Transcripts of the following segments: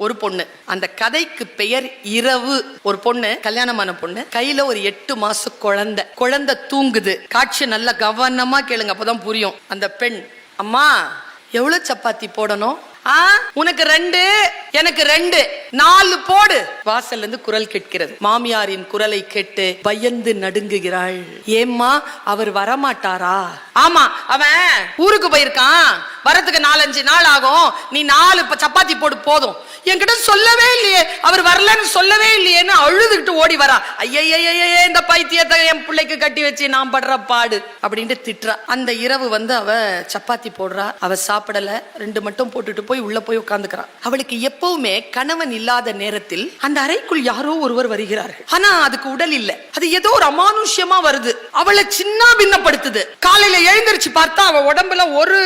ஒரு பொண்ணு. அந்த கதைக்கு பெயர் இரவு. ஒரு பொண்ணு, கல்யாணமான பொண்ணு, கையில ஒரு 8 மாச குழந்தை தூங்குது. காட்சி நல்லா கவனமா கேளுங்க, அப்பதான் புரியும். அந்த பெண், அம்மா எவ்வளவு சப்பாத்தி போடணும்? உனக்கு 2, எனக்கு 2, 4 போடு. வாசல்ல இருந்து குரல் கேட்கிறது. மாமியாரின் குரலை கேட்டு பயந்து நடுங்குகிறாள். ஏம்மா, அவர் வரமாட்டாரா? ஆமா, அவன் ஊருக்கு போயிருக்கான், வரத்துக்கு 4-5 நாள் ஆகும். நீ 4 சப்பாத்தி போடு போதும். என்கிட்ட சொல்லவே இல்லையே, அவர் வரலன்னு சொல்லவே இல்லையேன்னு அழுதுகிட்டு ஓடி வரா. ஐயையே, இந்த பைத்தியத்தை என் பிள்ளைக்கு கட்டி வச்சு நான் படுற பாடு அப்படின்ட்டு திட்டுறா. அந்த இரவு அவ சப்பாத்தி போடுறா. அவ சாப்பிடல, 2 மட்டும் போட்டுட்டு போய் உள்ள போய் உட்கார்ந்துக்கிறான். அவளுக்கு எப்பவுமே கணவன் இல்லாத நேரத்தில் அந்த அறைக்குள் யாரோ ஒருவர் வருகிறார்கள். ஆனா அதுக்கு உடல் இல்ல, அது ஏதோ ஒரு அமானுஷ்யமா வருது. அவளை சின்ன பின்னப்படுத்துது. காலையில எழுந்திருச்சு பார்த்தா அவ உடம்புல ஒரு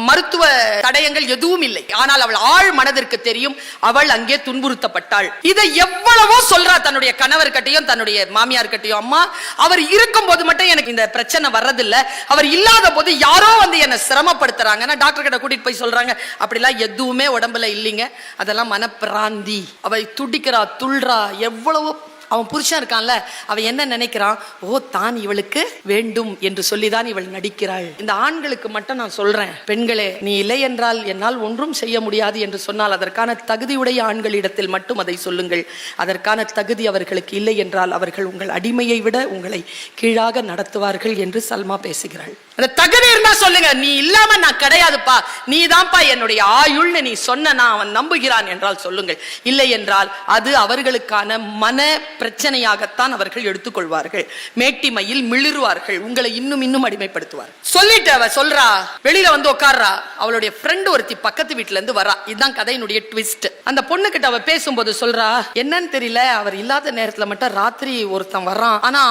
மருத்துவ தடயங்கள் எதுவும் இல்லை. ஆனால் அவள் ஆழ் மனதிற்கு தெரியும், அவள் அங்கே துன்புறுத்தப்பட்டாள். இதை எவ்வளவோ சொல்றா தன்னுடைய கணவர் கட்டையும் தன்னுடைய மாமியார் கட்டையும். அம்மா, அவர் இருக்கும் போது மட்டும் எனக்கு இந்த பிரச்சனை வர்றதில்ல, அவர் இல்லாத போது யாரோ என்ன சிரமப்படுத்துறாங்க. டாக்டர் கிட்ட கூட்டிட்டு போய் சொல்றாங்க, அப்படிலாம் எதுவுமே உடம்புல இல்லைங்க, அதெல்லாம் மனப்பிராந்தி. அவ துடிக்கிறா, துள்றா. எவ்வளவோ அவன் புருஷன் இருக்கான்ல, அவன் என்ன நினைக்கிறான்? ஓ, தான் இவளுக்கு வேண்டும் என்று சொல்லிதான் இவள் நடிக்கிறாள். இந்த ஆண்களுக்கு மட்டும் நான் சொல்றேன், பெண்களே, நீ இல்லை என்றால் என்னால் ஒன்றும் செய்ய முடியாது என்று சொன்னால் அதற்கான தகுதியுடைய ஆண்களிடத்தில் மட்டும் அதை சொல்லுங்கள். அதற்கான தகுதி அவர்களுக்கு இல்லை என்றால் அவர்கள் உங்கள் அடிமையை விட உங்களை கீழாக நடத்துவார்கள் என்று சல்மா பேசுகிறாள். அந்த தகுதி இருந்தா சொல்லுங்க. நீ இல்லாம நான் கிடையாதுப்பா, நீ தான்ப்பா என்னுடைய ஆயுள்னு நீ சொன்ன நான் அவன் நம்புகிறான் என்றால் சொல்லுங்கள். இல்லை என்றால் அது அவர்களுக்கான மன பிரச்சனையாகத்தான் அவர்கள் எடுத்துக்கொள்வார்கள். மேட்டிமையில் மிளிருவார்கள், உங்களை இன்னும் அடிமைப்படுத்துவார். சொல்லிட்டு அவ சொல்றா, வெளியில உட்கார்றா. அவளுடைய ஃப்ரெண்ட் ஒருத்தி பக்கத்து வீட்டுல இருந்து வரா. இதுதான் கதையினுடைய ட்விஸ்ட். அந்த பொண்ணு கிட்ட அவ பேசும்போது சொல்றா, என்னன்னு தெரியல, அவர் இல்லாத நேரத்துல மட்டும் ராத்திரி ஒருத்தன் வர்றான். ஆனா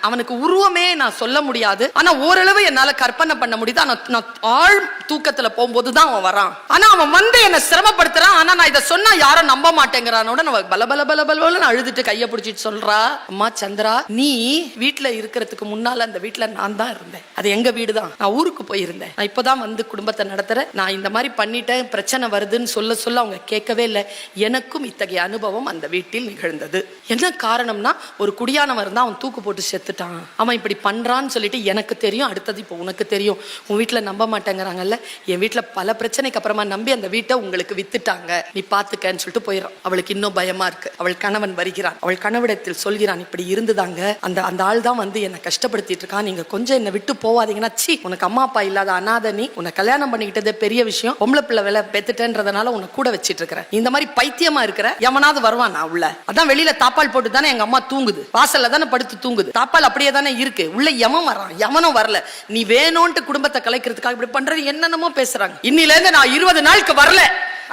அவனுக்கு உருவமே நான் சொல்ல முடியாது, ஆனா ஓரளவு என்னால கற்பனை பண்ண முடியுது. நான் ஆழ் தூக்கத்துல போகும்போதுதான் அவன் வரான். ஆனா அவன் என்ன சிரமப்படுத்துறான். ஆனா நான் இதை சொன்னா யாரும் நம்ப மாட்டேங்கிறானோட பல பல பல பல அழுதுட்டு கைய பிடிச்சி சொல்றா, அம்மா சந்திரா, நீ வீட்டுல இருக்கிறதுக்கு முன்னால அந்த வீட்டுல நான் தான் இருந்தேன். அது எங்க வீடு தான். நான் ஊருக்கு போயிருந்தேன். நான் இப்பதான் குடும்பத்தை நடத்துறேன். நான் இந்த மாதிரி பண்ணிட்டேன், பிரச்சனை வருதுன்னு சொல்ல அவங்க கேட்கவே இல்லை. எனக்கும் இத்தகைய அனுபவம் அந்த வீட்டில் நிகழ்ந்தது. என்ன காரணம்னா, ஒரு குடியானவன் இருந்தா அவன் தூக்கு போட்டு செத்துட்டான். அவன் இப்படி பண்றான்னு சொல்லிட்டு எனக்கு தெரியும். அடுத்தது இப்போ உனக்கு தெரியும். உன் வீட்டுல நம்ப மாட்டேங்கிறாங்கல்ல, என் வீட்டுல பல பிரச்சனைக்கு அப்புறமா நம்பி அந்த வீட்டை உங்களுக்கு வித்துட்டாங்க, நீ பாத்துக்கன்னு சொல்லிட்டு போயிடும். அவளுக்கு இன்னும் பயமா இருக்கு. அவள் கணவன் வருகிறான். அவள் கணவனிடத்தில் சொல்கிறான், இப்படி இருந்துதாங்க, அந்த ஆள் தான் என்னை கஷ்டப்படுத்திட்டு இருக்கான், நீங்க கொஞ்சம் என்னை விட்டு போவாதீங்கன்னா. சி, உனக்கு அம்மா அப்பா இல்லாத அனாதை நீ, உன்னை கல்யாணம் பண்ணிக்கிட்டதே பெரிய விஷயம், பொம்பளை பிள்ளை வேலை பெத்துட்டேன்றதுனால உன்னை கூட வச்சிட்டு இருக்கிறேன். இந்த மாதிரி பைத்தியமா இருக்கிற எவனாவது வருவான் உள்ள? அதான் வெளியில தாப்பால் போட்டு தானே எங்க அம்மா தூங்குது, வாசல்ல தானே படுத்து தூங்குது, தாப்பால் அப்படியே தானே இருக்கு. உள்ள எவன் வரான்? எவனும் வரல. நீ வேணும்ட்டு குடும்பத்தை கலைக்கிறதுக்காக இப்படி பண்றது என்னென்னமோ பேசுறாங்க. இன்னில இருந்து நான் 20 நாளுக்கு வரல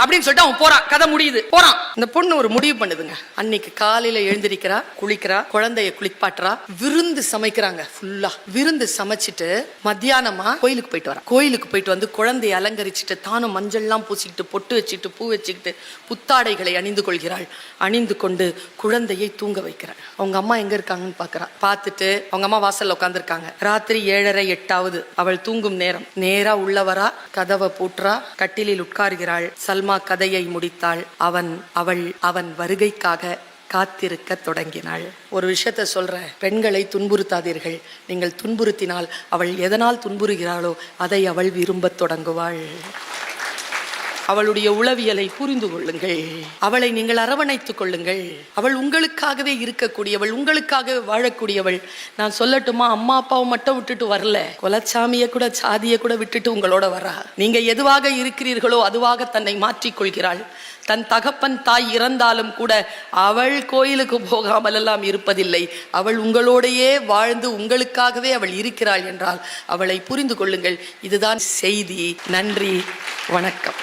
அப்படின்னு சொல்லிட்டு அவன் போறான். கதை முடியுது, போறான். இந்த பொண்ணு ஒரு முடிவு பண்ணுதுங்க. அன்னைக்கு காலையில எழுந்திருக்கிறா, குளிக்கிறா, குழந்தைய குளிப்பாட்டுறா, விருந்து சமைக்கிறாங்க. ஃபுல்லா விருந்து சமைச்சிட்டு மத்தியானமா கோயிலுக்கு போயிட்டு வரா. கோயிலுக்கு போயிட்டு வந்து குழந்தைய அலங்கரிச்சுட்டு தானும் மஞ்சள்லாம் பூசிக்கிட்டு பொட்டு வச்சுக்கிட்டு பூ வச்சுக்கிட்டு புத்தாடைகளை அணிந்து கொள்கிறாள். அணிந்து கொண்டு குழந்தையை தூங்க வைக்கிறாள். அவங்க அம்மா எங்க இருக்காங்கன்னு பாக்குறா. பார்த்துட்டு அவங்க அம்மா வாசல்ல உட்காந்துருக்காங்க. ராத்திரி 7:30 8 அவள் தூங்கும் நேரம். நேரா உள்ளவரா, கதவை பூட்டுறா, கட்டிலில் உட்கார்கிறாள். சல்மா கதையை முடித்தாள். அவன் வருகைக்காக காத்திருக்க தொடங்கினாள். ஒரு விஷயத்த சொல்றேன், பெண்களை துன்புறுத்தாதீர்கள். நீங்கள் துன்புறுத்தினால் அவள் எதனால் துன்புறுகிறாளோ அதை அவள் விரும்பத் தொடங்குவாள். அவளுடைய உளவியலை புரிந்து கொள்ளுங்கள். அவளை நீங்கள் அரவணைத்துக் கொள்ளுங்கள். அவள் உங்களுக்காகவே இருக்கக்கூடியவள், உங்களுக்காகவே வாழக்கூடியவள். நான் சொல்லட்டுமா, அம்மா அப்பாவை மட்டும் விட்டுட்டு வரல, குலச்சாமியை கூட சாதியை கூட விட்டுட்டு உங்களோட வரா. நீங்க எதுவாக இருக்கிறீர்களோ அதுவாக தன்னை மாற்றிக்கொள்கிறாள். தன் தகப்பன் தாய் இறந்தாலும் கூட அவள் கோயிலுக்கு போகாமல் எல்லாம் இருப்பதில்லை. அவள் உங்களோடையே வாழ்ந்து உங்களுக்காகவே அவள் இருக்கிறாள் என்றால் அவளை புரிந்து கொள்ளுங்கள். இதுதான் செய்தி. நன்றி, வணக்கம்.